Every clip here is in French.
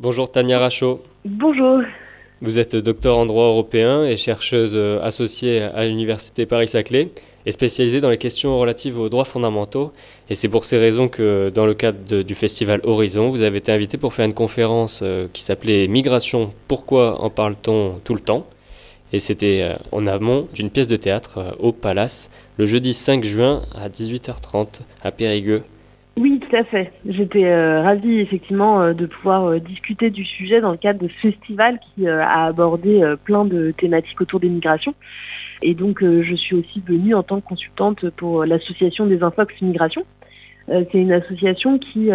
Bonjour Tania Rachaud, Bonjour. vous êtes docteur en droit européen et chercheuse associée à l'Université Paris-Saclay et spécialisée dans les questions relatives aux droits fondamentaux. Et c'est pour ces raisons que dans le cadre du festival Horizon, vous avez été invitée pour faire une conférence qui s'appelait Migration, pourquoi en parle-t-on tout le temps? Et c'était en amont d'une pièce de théâtre au Palace, le jeudi 5 juin à 18h30 à Périgueux. Oui, tout à fait. J'étais ravie effectivement de pouvoir discuter du sujet dans le cadre de ce festival qui a abordé plein de thématiques autour des migrations. Et donc je suis aussi venue en tant que consultante pour l'association des Infox Migration. C'est une association qui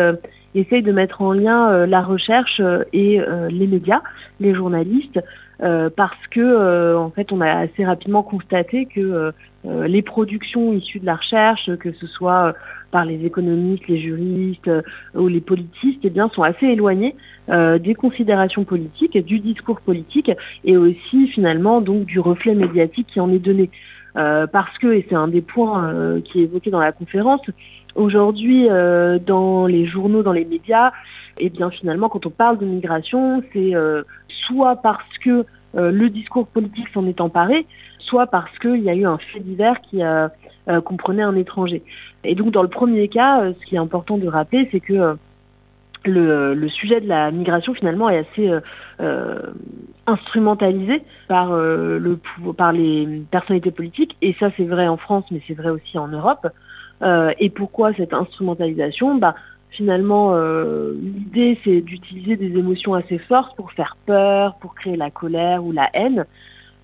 essaye de mettre en lien la recherche et les médias, les journalistes, parce que en fait on a assez rapidement constaté que les productions issues de la recherche, que ce soit par les économistes, les juristes ou les politistes, eh bien, sont assez éloignées des considérations politiques, du discours politique et aussi finalement donc du reflet médiatique qui en est donné. Parce que, et c'est un des points qui est évoqué dans la conférence, aujourd'hui dans les journaux, dans les médias, eh bien finalement quand on parle de migration, c'est soit parce que le discours politique s'en est emparé, soit parce qu'il y a eu un fait divers qui comprenait un étranger. Et donc dans le premier cas, ce qui est important de rappeler, c'est que le sujet de la migration finalement est assez instrumentalisé par les personnalités politiques, et ça c'est vrai en France, mais c'est vrai aussi en Europe. Et pourquoi cette instrumentalisation? Finalement, l'idée c'est d'utiliser des émotions assez fortes pour faire peur, pour créer la colère ou la haine.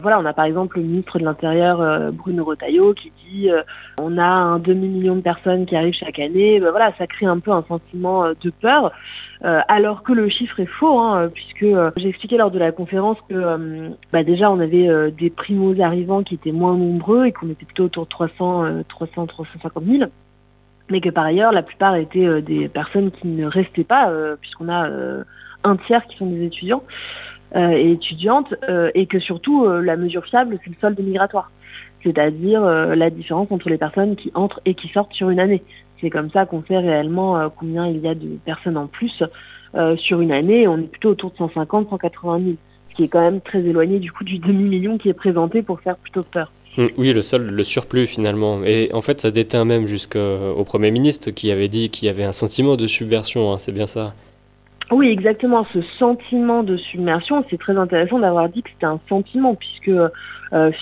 Voilà, on a par exemple le ministre de l'Intérieur, Bruno Retailleau, qui dit on a un demi-million de personnes qui arrivent chaque année. Voilà, ça crée un peu un sentiment de peur, alors que le chiffre est faux, hein, puisque j'ai expliqué lors de la conférence que déjà on avait des primo-arrivants qui étaient moins nombreux et qu'on était plutôt autour de 350 000. Mais que par ailleurs, la plupart étaient des personnes qui ne restaient pas, puisqu'on a un tiers qui sont des étudiants et étudiantes, et que surtout, la mesure fiable, c'est le solde migratoire. C'est-à-dire la différence entre les personnes qui entrent et qui sortent sur une année. C'est comme ça qu'on sait réellement combien il y a de personnes en plus sur une année. On est plutôt autour de 150, 180 000, ce qui est quand même très éloigné du coup du demi-million qui est présenté pour faire plutôt peur. Oui, le surplus finalement. Et en fait, ça déteint même jusqu'au Premier ministre qui avait dit qu'il y avait un sentiment de subversion, hein, c'est bien ça. Oui, exactement. Ce sentiment de submersion, c'est très intéressant d'avoir dit que c'était un sentiment, puisque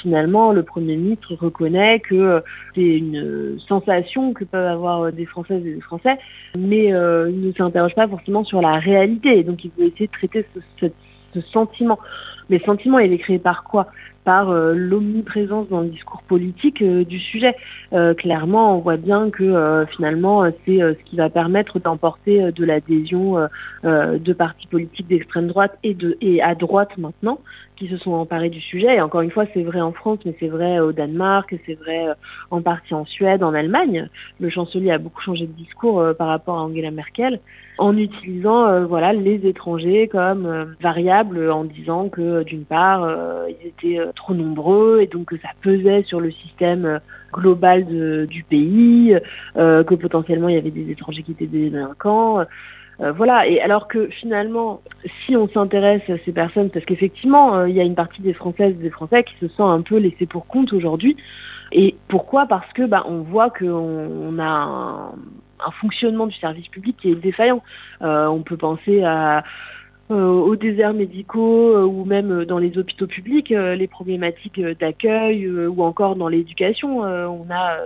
finalement, le Premier ministre reconnaît que c'est une sensation que peuvent avoir des Françaises et des Français, mais il ne s'interroge pas forcément sur la réalité. Et donc, il veut essayer de traiter ce sentiment. Mais ce sentiment, il est créé par quoi? Par l'omniprésence dans le discours politique du sujet. Clairement, on voit bien que finalement, c'est ce qui va permettre d'emporter de l'adhésion de partis politiques d'extrême droite et à droite maintenant, qui se sont emparés du sujet. Et encore une fois, c'est vrai en France, mais c'est vrai au Danemark, c'est vrai en partie en Suède, en Allemagne. Le chancelier a beaucoup changé de discours par rapport à Angela Merkel, en utilisant voilà, les étrangers comme variable, en disant que d'une part, ils étaient trop nombreux et donc que ça pesait sur le système global du pays, que potentiellement il y avait des étrangers qui étaient des délinquants. Voilà, et alors que finalement, si on s'intéresse à ces personnes, parce qu'effectivement, il y a une partie des Françaises et des Français qui se sent un peu laissés pour compte aujourd'hui. Et pourquoi? Parce que on voit qu'on a un fonctionnement du service public qui est défaillant. On peut penser aux déserts médicaux ou même dans les hôpitaux publics, les problématiques d'accueil ou encore dans l'éducation. On a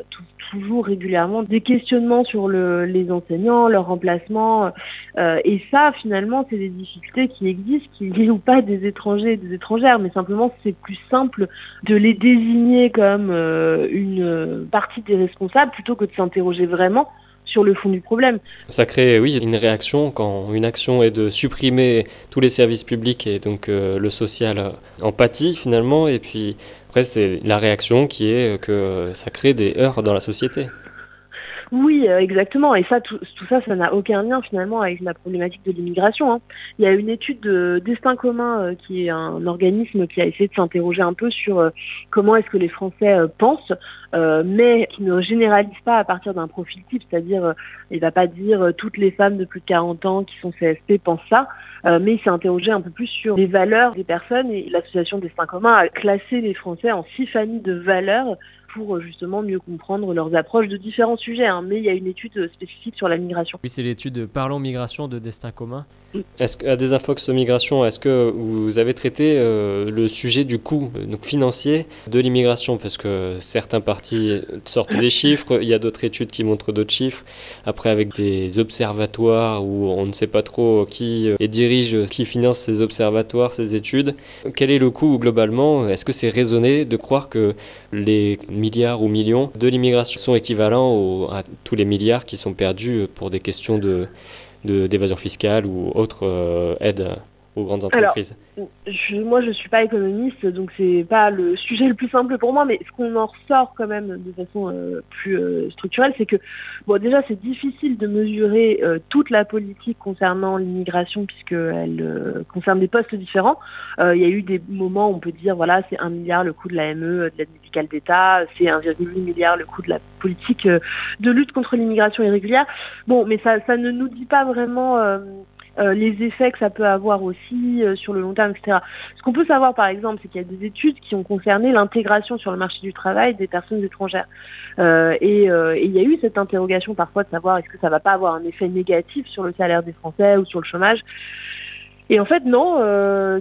toujours régulièrement des questionnements sur les enseignants, leur remplacement. Et ça, finalement, c'est des difficultés qui existent, qu'il y ait ou pas des étrangers et des étrangères, mais simplement c'est plus simple de les désigner comme une partie des responsables plutôt que de s'interroger vraiment sur le fond du problème. Ça crée, oui, une réaction quand une action est de supprimer tous les services publics et donc le social en pâtit finalement. Et puis après, c'est la réaction qui est que ça crée des heurts dans la société. Oui, exactement. Et ça, tout ça, ça n'a aucun lien finalement avec la problématique de l'immigration, hein. Il y a une étude de Destin commun, qui est un organisme qui a essayé de s'interroger un peu sur comment est-ce que les Français pensent, mais qui ne généralise pas à partir d'un profil type, c'est-à-dire il ne va pas dire toutes les femmes de plus de 40 ans qui sont CSP pensent ça, mais il s'est interrogé un peu plus sur les valeurs des personnes et l'association Destin commun a classé les Français en 6 familles de valeurs pour justement mieux comprendre leurs approches de différents sujets, hein. Mais il y a une étude spécifique sur la migration. Oui, c'est l'étude Parlons Migration de Destin commun. Mm. Est-ce qu'à Desinfox Migration, est-ce que vous avez traité le sujet du coût donc financier de l'immigration? Parce que certains partis sortent des chiffres, il y a d'autres études qui montrent d'autres chiffres. Après, avec des observatoires où on ne sait pas trop qui dirige, qui finance ces observatoires, ces études. Quel est le coût globalement? Est-ce que c'est raisonné de croire que les milliards ou millions de l'immigration sont équivalents à tous les milliards qui sont perdus pour des questions d'évasion fiscale ou autre aide aux grandes entreprises? Moi, je ne suis pas économiste, donc c'est pas le sujet le plus simple pour moi, mais ce qu'on en ressort quand même de façon plus structurelle, c'est que, bon, déjà, c'est difficile de mesurer toute la politique concernant l'immigration, puisqu'elle concerne des postes différents. Il y a eu des moments où on peut dire, voilà, c'est 1 milliard le coût de l'AME, de l'aide médicale d'État, c'est 1,8 milliard le coût de la politique de lutte contre l'immigration irrégulière. Bon, mais ça ne nous dit pas vraiment les effets que ça peut avoir aussi sur le long terme, etc. Ce qu'on peut savoir, par exemple, c'est qu'il y a des études qui ont concerné l'intégration sur le marché du travail des personnes étrangères. Et il y a eu cette interrogation parfois de savoir est-ce que ça ne va pas avoir un effet négatif sur le salaire des Français ou sur le chômage. Et en fait, non,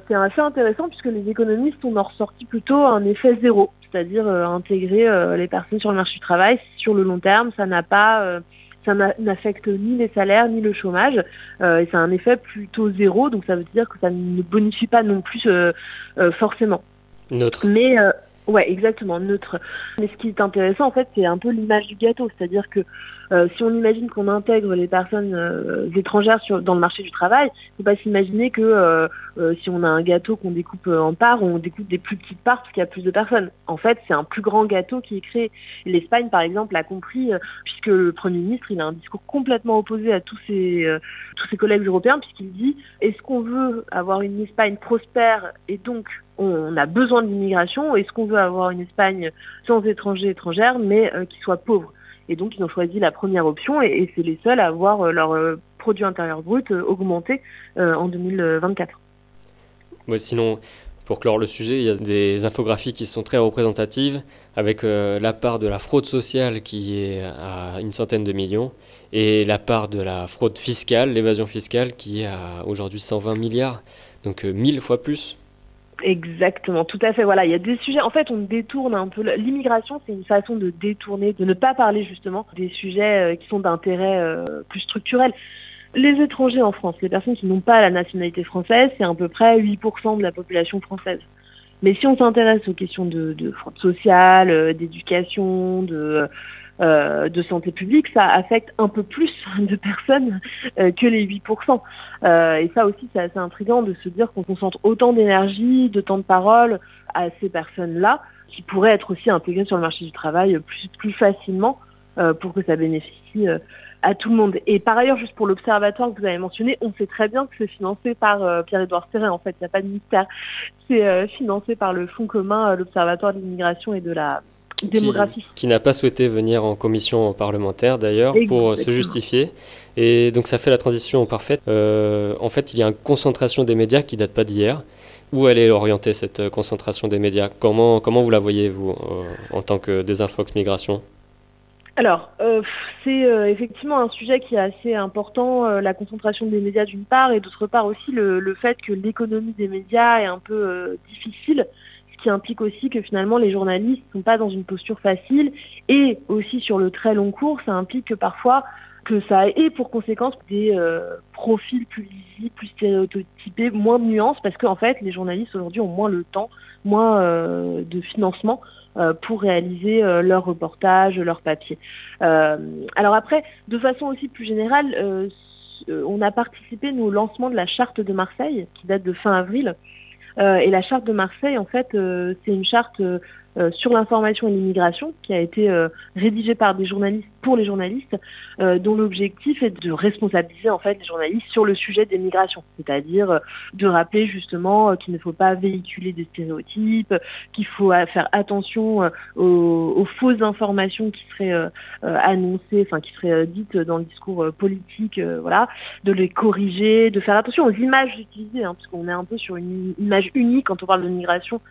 c'est assez intéressant puisque les économistes ont ressorti plutôt un effet zéro, c'est-à-dire intégrer les personnes sur le marché du travail. Sur le long terme, ça n'affecte ni les salaires ni le chômage, et c'est un effet plutôt zéro, donc ça veut dire que ça ne bonifie pas non plus forcément. Neutre. Mais ouais, exactement, neutre. Mais ce qui est intéressant, en fait, c'est un peu l'image du gâteau, c'est-à-dire que si on imagine qu'on intègre les personnes étrangères dans le marché du travail, il ne faut pas s'imaginer que si on a un gâteau qu'on découpe en parts, on découpe des plus petites parts parce qu'il y a plus de personnes. En fait, c'est un plus grand gâteau qui est créé. L'Espagne, par exemple, l'a compris, puisque le Premier ministre, il a un discours complètement opposé à tous ses collègues européens, puisqu'il dit « Est-ce qu'on veut avoir une Espagne prospère et donc on a besoin de l'immigration, ou est-ce qu'on veut avoir une Espagne sans étrangers, étrangères, mais qui soit pauvre ?» Et donc, ils ont choisi la première option et c'est les seuls à avoir leur produit intérieur brut augmenté en 2024. Ouais, sinon, pour clore le sujet, il y a des infographies qui sont très représentatives avec la part de la fraude sociale qui est à 100 millions et la part de la fraude fiscale, l'évasion fiscale qui est à aujourd'hui 120 milliards, donc 1000 fois plus. Exactement, tout à fait. Voilà, il y a des sujets. En fait, on détourne un peu. L'immigration, c'est une façon de détourner, de ne pas parler justement des sujets qui sont d'intérêt plus structurel. Les étrangers en France, les personnes qui n'ont pas la nationalité française, c'est à peu près 8% de la population française. Mais si on s'intéresse aux questions de fraude sociale, d'éducation, de santé publique, ça affecte un peu plus de personnes que les 8%. Et ça aussi, c'est assez intriguant de se dire qu'on concentre autant d'énergie, de temps de parole à ces personnes-là, qui pourraient être aussi intégrées sur le marché du travail plus facilement pour que ça bénéficie à tout le monde. Et par ailleurs, juste pour l'observatoire que vous avez mentionné, on sait très bien que c'est financé par Pierre-Édouard Serret. En fait, il n'y a pas de mystère. C'est financé par le Fonds commun, l'Observatoire de l'immigration et de la démographie. Qui n'a pas souhaité venir en commission parlementaire d'ailleurs pour se justifier. Et donc ça fait la transition parfaite. En fait, il y a une concentration des médias qui ne date pas d'hier. Où elle est orientée cette concentration des médias? Comment vous la voyez, vous, en tant que Desinfox Migration? Alors, c'est effectivement un sujet qui est assez important, la concentration des médias d'une part, et d'autre part aussi le fait que l'économie des médias est un peu difficile, ce qui implique aussi que finalement les journalistes ne sont pas dans une posture facile, et aussi sur le très long cours, ça implique que parfois que ça ait pour conséquence des profils plus lisibles, plus stéréotypés, moins de nuances, parce qu'en fait les journalistes aujourd'hui ont moins le temps, moins de financement pour réaliser leurs reportages, leurs papiers. Alors après, de façon aussi plus générale, on a participé, nous, au lancement de la charte de Marseille, qui date de fin avril. Et la charte de Marseille, en fait, c'est une charte sur l'information et l'immigration, qui a été rédigé par des journalistes pour les journalistes, dont l'objectif est de responsabiliser en fait les journalistes sur le sujet des migrations, c'est-à-dire de rappeler justement qu'il ne faut pas véhiculer des stéréotypes, qu'il faut faire attention aux fausses informations qui seraient annoncées, enfin qui seraient dites dans le discours politique, voilà, de les corriger, de faire attention aux images utilisées, parce qu'on est un peu sur une image unique quand on parle de migration,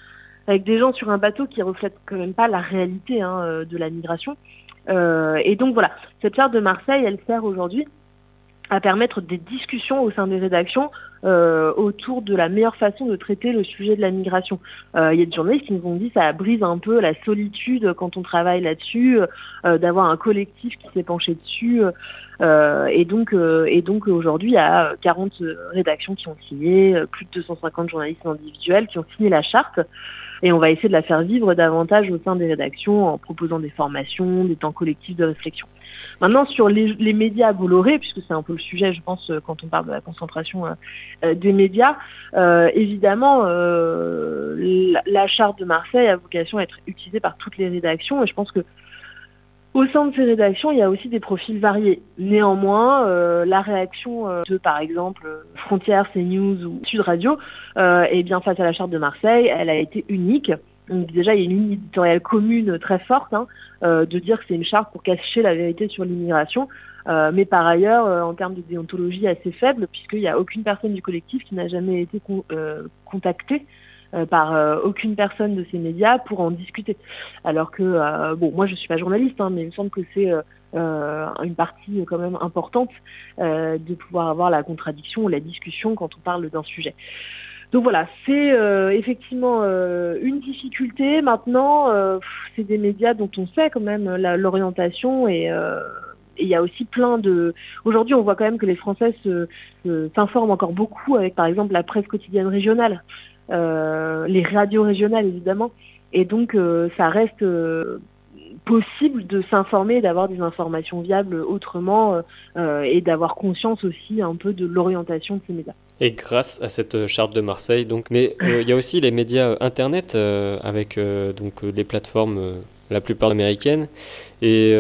avec des gens sur un bateau qui reflètent quand même pas la réalité de la migration. Et donc voilà, cette charte de Marseille, elle sert aujourd'hui à permettre des discussions au sein des rédactions autour de la meilleure façon de traiter le sujet de la migration. Il y a des journalistes qui nous ont dit que ça brise un peu la solitude quand on travaille là-dessus, d'avoir un collectif qui s'est penché dessus. Et donc aujourd'hui, il y a 40 rédactions qui ont signé, plus de 250 journalistes individuels qui ont signé la charte. Et on va essayer de la faire vivre davantage au sein des rédactions en proposant des formations, des temps collectifs de réflexion. Maintenant, sur les médias Bolloré, puisque c'est un peu le sujet, je pense, quand on parle de la concentration des médias, évidemment, la charte de Marseille a vocation à être utilisée par toutes les rédactions. Et je pense que au sein de ces rédactions, il y a aussi des profils variés. Néanmoins, la réaction de, par exemple, Frontières, CNews ou Sud Radio, eh bien, face à la charte de Marseille, elle a été unique. Donc déjà, il y a une ligne éditoriale commune très forte, de dire que c'est une charte pour cacher la vérité sur l'immigration, mais par ailleurs, en termes de déontologie assez faible, puisqu'il n'y a aucune personne du collectif qui n'a jamais été contactée par aucune personne de ces médias pour en discuter. Alors que, bon, moi je ne suis pas journaliste, mais il me semble que c'est une partie quand même importante de pouvoir avoir la contradiction ou la discussion quand on parle d'un sujet. Donc voilà, c'est effectivement une difficulté. Maintenant, c'est des médias dont on sait quand même l'orientation et il y a aussi plein de... Aujourd'hui, on voit quand même que les Français s'informent encore beaucoup avec, par exemple, la presse quotidienne régionale, les radios régionales, évidemment. Et donc, ça reste possible de s'informer et d'avoir des informations viables autrement et d'avoir conscience aussi un peu de l'orientation de ces médias. Et grâce à cette charte de Marseille, donc. Mais il y a aussi les médias Internet avec donc les plateformes, la plupart américaines. Et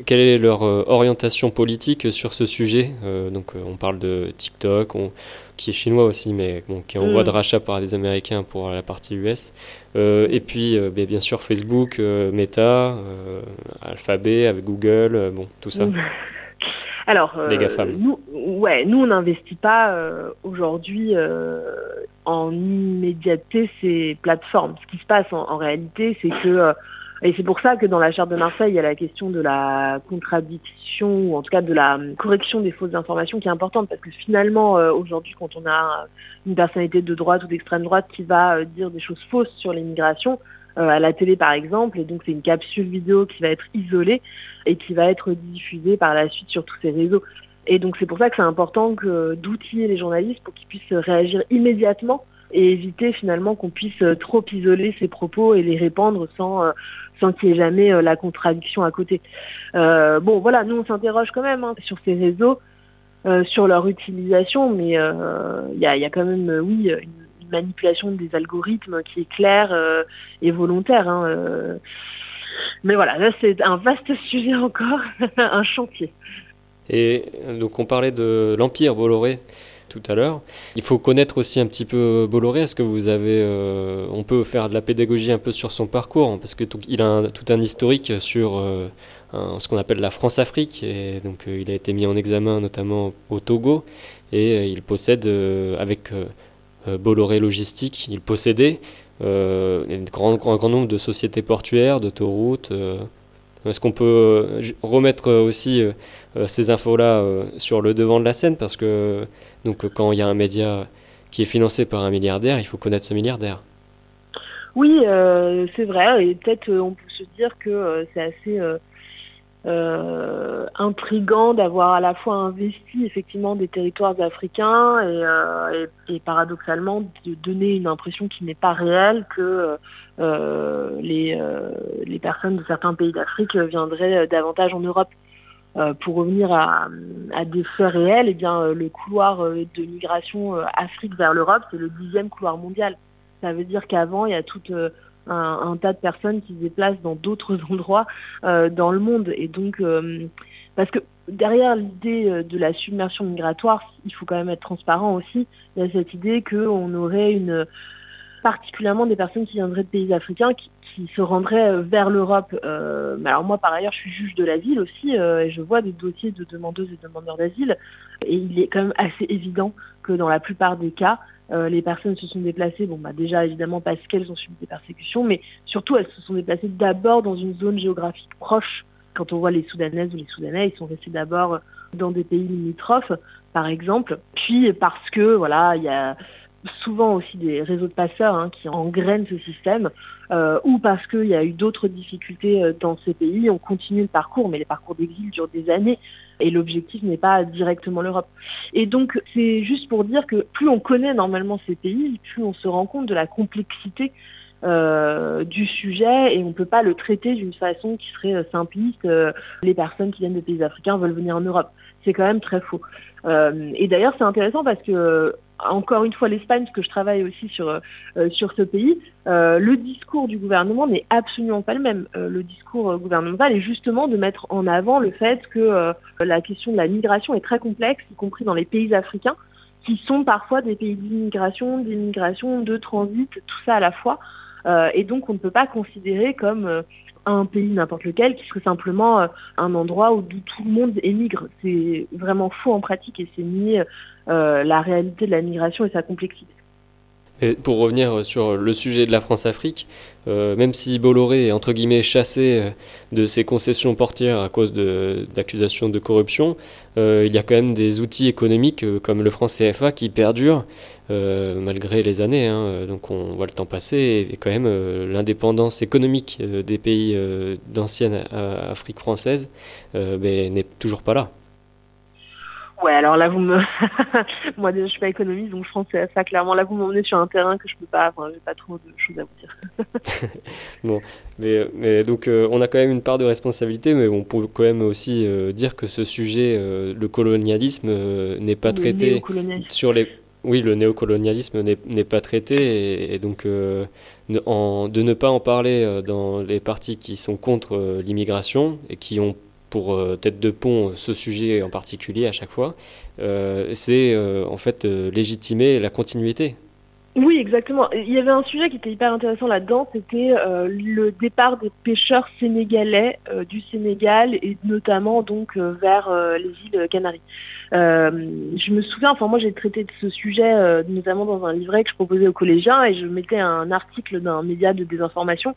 quelle est leur orientation politique sur ce sujet donc on parle de TikTok, qui est chinois aussi, mais bon, qui est en voie de rachat par des Américains pour la partie US. Et puis bien sûr Facebook, Meta, Alphabet avec Google, bon, tout ça. Alors, nous, on n'investit pas aujourd'hui en immédiateté ces plateformes. Ce qui se passe en réalité, c'est que, et c'est pour ça que dans la charte de Marseille, il y a la question de la contradiction, ou en tout cas de la correction des fausses informations qui est importante, parce que finalement, aujourd'hui, quand on a une personnalité de droite ou d'extrême droite qui va dire des choses fausses sur l'immigration, à la télé par exemple, et donc c'est une capsule vidéo qui va être isolée et qui va être diffusée par la suite sur tous ces réseaux. Et donc c'est pour ça que c'est important d'outiller les journalistes pour qu'ils puissent réagir immédiatement et éviter finalement qu'on puisse trop isoler ces propos et les répandre sans qu'il n'y ait jamais la contradiction à côté. Bon voilà, nous on s'interroge quand même sur ces réseaux, sur leur utilisation, mais il y a quand même, oui, une manipulation des algorithmes qui est claire et volontaire. Mais voilà, là c'est un vaste sujet encore, un chantier. Et donc on parlait de l'Empire Bolloré tout à l'heure. Il faut connaître aussi un petit peu Bolloré. Est-ce que vous avez... on peut faire de la pédagogie un peu sur son parcours, parce que il a tout un historique sur ce qu'on appelle la France-Afrique. Et donc il a été mis en examen notamment au Togo. Et il possède, avec Bolloré Logistique, il possédait un grand nombre de sociétés portuaires, d'autoroutes. Est-ce qu'on peut remettre aussi ces infos-là sur le devant de la scène, parce que donc, quand il y a un média qui est financé par un milliardaire, il faut connaître ce milliardaire. Oui, c'est vrai, et peut-être on peut se dire que c'est assez intriguant d'avoir à la fois investi effectivement des territoires africains et paradoxalement de donner une impression qui n'est pas réelle que les personnes de certains pays d'Afrique viendraient davantage en Europe. Pour revenir à des faits réels, eh bien, le couloir de migration Afrique vers l'Europe, c'est le 10e couloir mondial. Ça veut dire qu'avant, il y a toute un tas de personnes qui se déplacent dans d'autres endroits dans le monde. Et donc, parce que derrière l'idée de la submersion migratoire, il faut quand même être transparent aussi. Il y a cette idée qu'on aurait particulièrement des personnes qui viendraient de pays africains qui se rendraient vers l'Europe. Mais alors moi, par ailleurs, je suis juge de l'asile aussi, et je vois des dossiers de demandeuses et demandeurs d'asile. Et il est quand même assez évident que dans la plupart des cas, les personnes se sont déplacées, déjà évidemment parce qu'elles ont subi des persécutions, mais surtout elles se sont déplacées d'abord dans une zone géographique proche. Quand on voit les Soudanaises ou les Soudanais, ils sont restés d'abord dans des pays limitrophes, par exemple. Puis parce que il y a souvent aussi des réseaux de passeurs qui engrainent ce système, ou parce qu'il y a eu d'autres difficultés dans ces pays. On continue le parcours, mais les parcours d'exil durent des années. Et l'objectif n'est pas directement l'Europe. Et donc, c'est juste pour dire que plus on connaît normalement ces pays, plus on se rend compte de la complexité du sujet, et on ne peut pas le traiter d'une façon qui serait simpliste. Les personnes qui viennent de pays africains veulent venir en Europe. C'est quand même très faux. Et d'ailleurs, c'est intéressant parce que, encore une fois, l'Espagne, parce que je travaille aussi sur ce pays, le discours du gouvernement n'est absolument pas le même. Le discours gouvernemental est justement de mettre en avant le fait que la question de la migration est très complexe, y compris dans les pays africains, qui sont parfois des pays d'immigration, d'émigration, de transit, tout ça à la fois. Et donc on ne peut pas considérer comme un pays n'importe lequel qui serait simplement un endroit où tout le monde émigre. C'est vraiment faux en pratique, et c'est nier la réalité de la migration et sa complexité. Et pour revenir sur le sujet de la France-Afrique, même si Bolloré est entre guillemets chassé de ses concessions portières à cause d'accusations de corruption, il y a quand même des outils économiques comme le franc CFA qui perdurent malgré les années. Donc on voit le temps passer, et quand même l'indépendance économique des pays d'ancienne Afrique française n'est toujours pas là. Ouais, alors là, moi déjà, je suis pas économiste, donc je pense que ça, clairement, là, vous m'emmenez sur un terrain que je peux pas, j'ai pas trop de choses à vous dire. Bon, mais donc on a quand même une part de responsabilité, mais on peut quand même aussi dire que ce sujet, le colonialisme, n'est pas traité sur les... Oui, le néocolonialisme n'est pas traité, et donc de ne pas en parler dans les partis qui sont contre l'immigration et qui ont pour tête de pont ce sujet en particulier à chaque fois, c'est en fait légitimer la continuité. Oui, exactement. Il y avait un sujet qui était hyper intéressant là-dedans, c'était le départ des pêcheurs sénégalais du Sénégal, et notamment donc vers les îles Canaries. Je me souviens, moi j'ai traité de ce sujet notamment dans un livret que je proposais aux collégiens, et je mettais un article d'un média de désinformation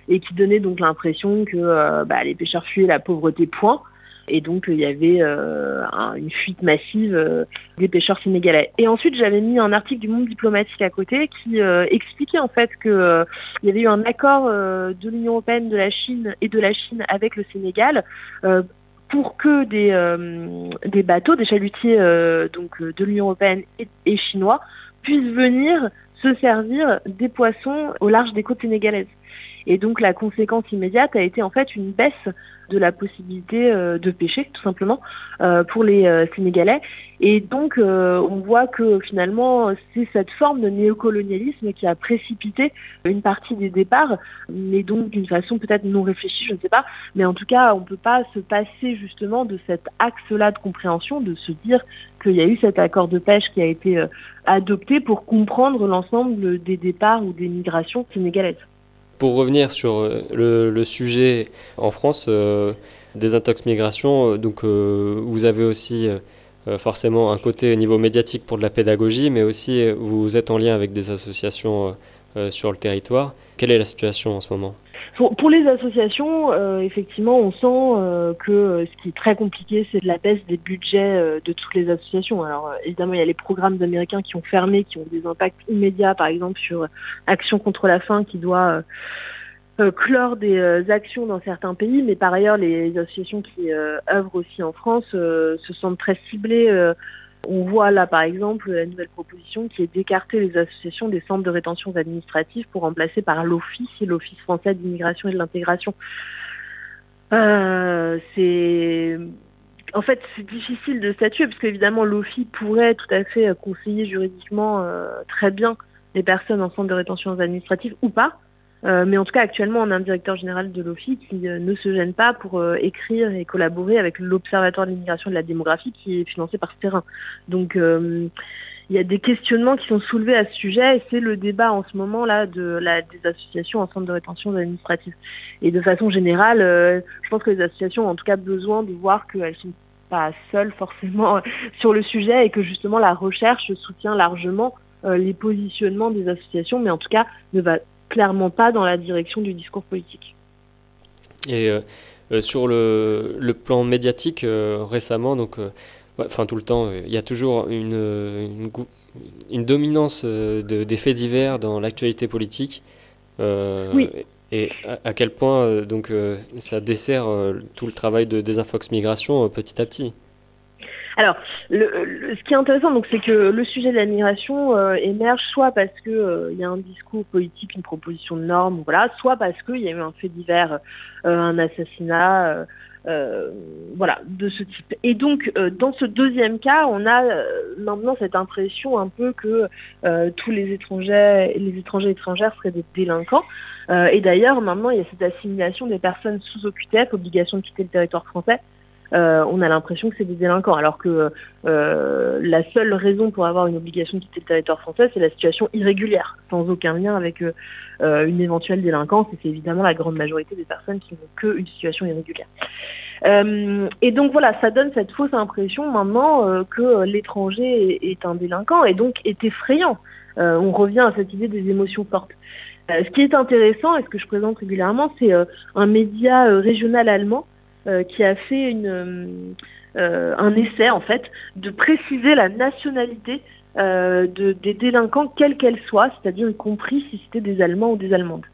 et qui donnait donc l'impression que les pêcheurs fuyaient la pauvreté, point. Et donc il y avait une fuite massive des pêcheurs sénégalais. Et ensuite j'avais mis un article du Monde diplomatique à côté qui expliquait en fait que il y avait eu un accord de l'Union européenne, de la Chine et de la Chine avec le Sénégal pour que des bateaux, des chalutiers donc de l'Union européenne et chinois puissent venir se servir des poissons au large des côtes sénégalaises. Et donc la conséquence immédiate a été en fait une baisse de la possibilité de pêcher, tout simplement, pour les Sénégalais. Et donc on voit que finalement c'est cette forme de néocolonialisme qui a précipité une partie des départs, mais donc d'une façon peut-être non réfléchie, je ne sais pas. Mais en tout cas, on ne peut pas se passer justement de cet axe-là de compréhension, de se dire qu'il y a eu cet accord de pêche qui a été adopté pour comprendre l'ensemble des départs ou des migrations sénégalaises. Pour revenir sur le sujet en France, désintox migration, donc vous avez aussi forcément un côté niveau médiatique pour de la pédagogie, mais aussi vous êtes en lien avec des associations sur le territoire. Quelle est la situation en ce moment ? Pour les associations, effectivement, on sent que ce qui est très compliqué, c'est la baisse des budgets de toutes les associations. Alors évidemment, il y a les programmes américains qui ont fermé, qui ont des impacts immédiats, par exemple sur Action contre la faim, qui doit clore des actions dans certains pays, mais par ailleurs, les associations qui œuvrent aussi en France se sentent très ciblées. On voit là, par exemple, la nouvelle proposition qui est d'écarter les associations des centres de rétention administrative pour remplacer par l'Office et l'Office français d'immigration et de l'intégration. En fait, c'est difficile de statuer parce qu'évidemment, l'Office pourrait tout à fait conseiller juridiquement très bien les personnes en centre de rétention administrative ou pas. Mais en tout cas, actuellement, on a un directeur général de l'OFII qui ne se gêne pas pour écrire et collaborer avec l'Observatoire de l'immigration et de la démographie qui est financé par Terrain. Donc, il y a des questionnements qui sont soulevés à ce sujet et c'est le débat en ce moment là des associations en centre de rétention administrative. Et de façon générale, je pense que les associations ont en tout cas besoin de voir qu'elles sont pas seules forcément sur le sujet et que justement la recherche soutient largement les positionnements des associations, mais en tout cas ne va clairement pas dans la direction du discours politique. Et sur le plan médiatique, récemment, donc, enfin tout le temps, il y a toujours une dominance des faits divers dans l'actualité politique. Oui. Et à quel point donc ça dessert tout le travail de Désinfox Migration petit à petit. Alors, ce qui est intéressant, donc, c'est que le sujet de la migration émerge soit parce qu'il y a un discours politique, une proposition de norme, voilà, soit parce qu'il y a eu un fait divers, un assassinat, voilà, de ce type. Et donc, dans ce deuxième cas, on a maintenant cette impression un peu que tous les étrangers et étrangères seraient des délinquants. Et d'ailleurs, maintenant, il y a cette assimilation des personnes sous OQTF, obligation de quitter le territoire français. On a l'impression que c'est des délinquants, alors que la seule raison pour avoir une obligation de quitter le territoire français, c'est la situation irrégulière, sans aucun lien avec une éventuelle délinquance, et c'est évidemment la grande majorité des personnes qui n'ont qu'une situation irrégulière. Et donc voilà, ça donne cette fausse impression maintenant que l'étranger est un délinquant, et donc est effrayant. On revient à cette idée des émotions fortes. Ce qui est intéressant, et ce que je présente régulièrement, c'est un média régional allemand qui a fait un essai en fait de préciser la nationalité des délinquants quelle qu'elle soit, c'est-à-dire y compris si c'était des Allemands ou des Allemandes.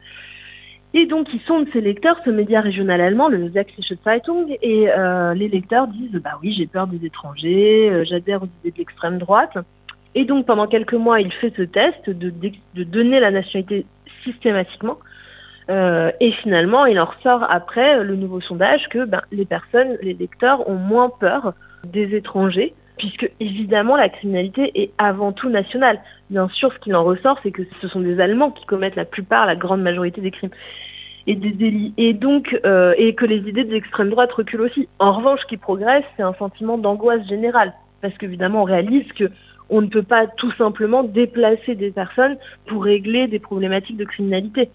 Et donc ils sondent ces lecteurs, ce média régional allemand, le Sächsische Zeitung, et les lecteurs disent bah oui, j'ai peur des étrangers, j'adhère aux idées de l'extrême droite. Et donc pendant quelques mois, il fait ce test de donner la nationalité systématiquement. Et finalement, il en ressort après le nouveau sondage que les lecteurs ont moins peur des étrangers, puisque évidemment la criminalité est avant tout nationale. Bien sûr, ce qu'il en ressort, c'est que ce sont des Allemands qui commettent la grande majorité des crimes et des délits, et donc et que les idées de l'extrême droite reculent aussi. En revanche, ce qui progresse, c'est un sentiment d'angoisse générale, parce qu'évidemment, on réalise que on ne peut pas tout simplement déplacer des personnes pour régler des problématiques de criminalité.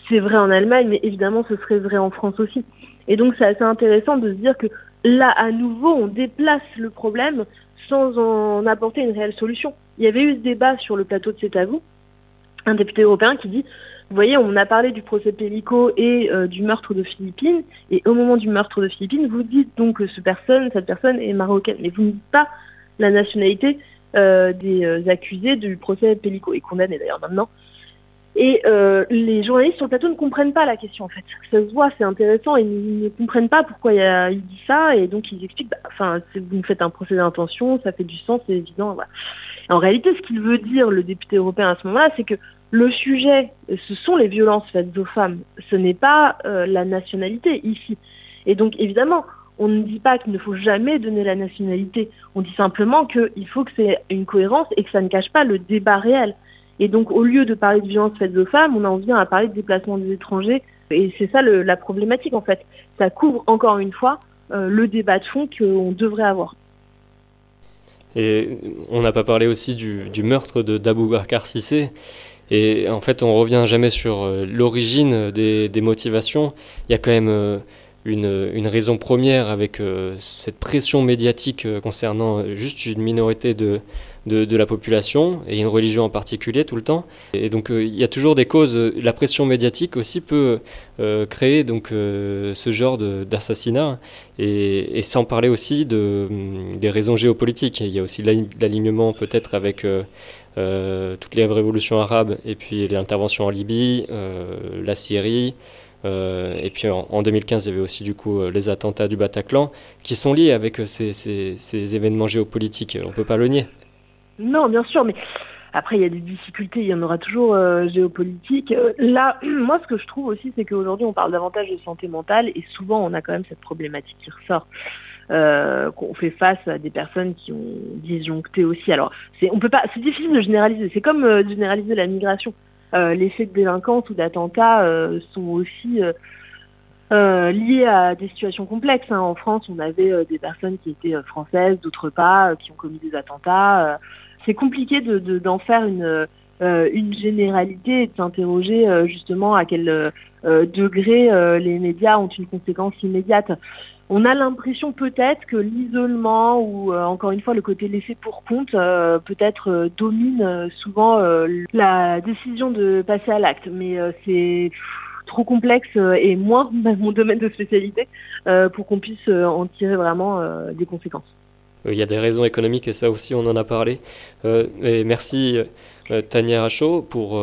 C'est vrai en Allemagne, mais évidemment ce serait vrai en France aussi. Et donc c'est assez intéressant de se dire que là, à nouveau, on déplace le problème sans en apporter une réelle solution. Il y avait eu ce débat sur le plateau de C'est à vous, un député européen qui dit, vous voyez, on a parlé du procès Pellico et du meurtre de Philippines, et au moment du meurtre de Philippines, vous dites donc que cette personne est marocaine, mais vous ne dites pas la nationalité des accusés du procès Pellico, et condamnés d'ailleurs maintenant. Et les journalistes sur le plateau ne comprennent pas la question en fait. Ça se voit, c'est intéressant, ils ne comprennent pas pourquoi il dit ça, et donc ils expliquent, vous nous faites un procès d'intention, ça fait du sens, c'est évident. Voilà. En réalité, ce qu'il veut dire, le député européen à ce moment-là, c'est que le sujet, ce sont les violences faites aux femmes, ce n'est pas la nationalité ici. Et donc évidemment, on ne dit pas qu'il ne faut jamais donner la nationalité, on dit simplement qu'il faut que c'est une cohérence et que ça ne cache pas le débat réel. Et donc, au lieu de parler de violences faites aux femmes, on en vient à parler de déplacement des étrangers. Et c'est ça la problématique, en fait. Ça couvre, encore une fois, le débat de fond qu'on devrait avoir. Et on n'a pas parlé aussi du meurtre d'Abou Bakr Cissé. Et en fait, on revient jamais sur l'origine des motivations. Il y a quand même une raison première avec cette pression médiatique concernant juste une minorité de la population et une religion en particulier tout le temps. Et donc il y a toujours des causes. La pression médiatique aussi peut créer donc ce genre d'assassinat, et sans parler aussi des raisons géopolitiques. Il y a aussi l'alignement peut-être avec toutes les révolutions arabes et puis l'intervention en Libye, la Syrie. Et puis en 2015, il y avait aussi du coup les attentats du Bataclan qui sont liés avec ces événements géopolitiques. On ne peut pas le nier. Non, bien sûr, mais après, il y a des difficultés, il y en aura toujours géopolitiques. Là, moi, ce que je trouve aussi, c'est qu'aujourd'hui, on parle davantage de santé mentale, et souvent, on a quand même cette problématique qui ressort. Qu'on fait face à des personnes qui ont disjoncté aussi. Alors, c'est difficile de généraliser. C'est comme généraliser la migration. les faits de délinquance ou d'attentats sont aussi liés à des situations complexes. En France, on avait des personnes qui étaient françaises, d'autres pas, qui ont commis des attentats. C'est compliqué d'en faire une généralité et de s'interroger justement à quel degré les médias ont une conséquence immédiate. On a l'impression peut-être que l'isolement ou encore une fois le côté laissé pour compte peut-être domine souvent la décision de passer à l'acte. Mais c'est trop complexe et moins mon domaine de spécialité pour qu'on puisse en tirer vraiment des conséquences. Il y a des raisons économiques et ça aussi on en a parlé. Et merci Tania Rachaud pour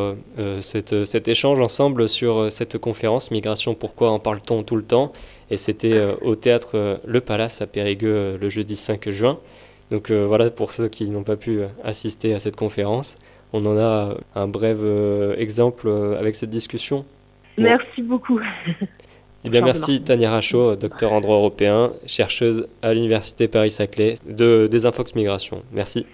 cet échange ensemble sur cette conférence Migration, pourquoi en parle-t-on tout le temps? Et c'était au théâtre Le Palace à Périgueux le jeudi 5 juin. Donc voilà, pour ceux qui n'ont pas pu assister à cette conférence, on en a un bref exemple avec cette discussion. Merci beaucoup. Eh bien, merci Tania Rachaud, docteur en droit européen, chercheuse à l'Université Paris-Saclay de Desinfox Migration. Merci.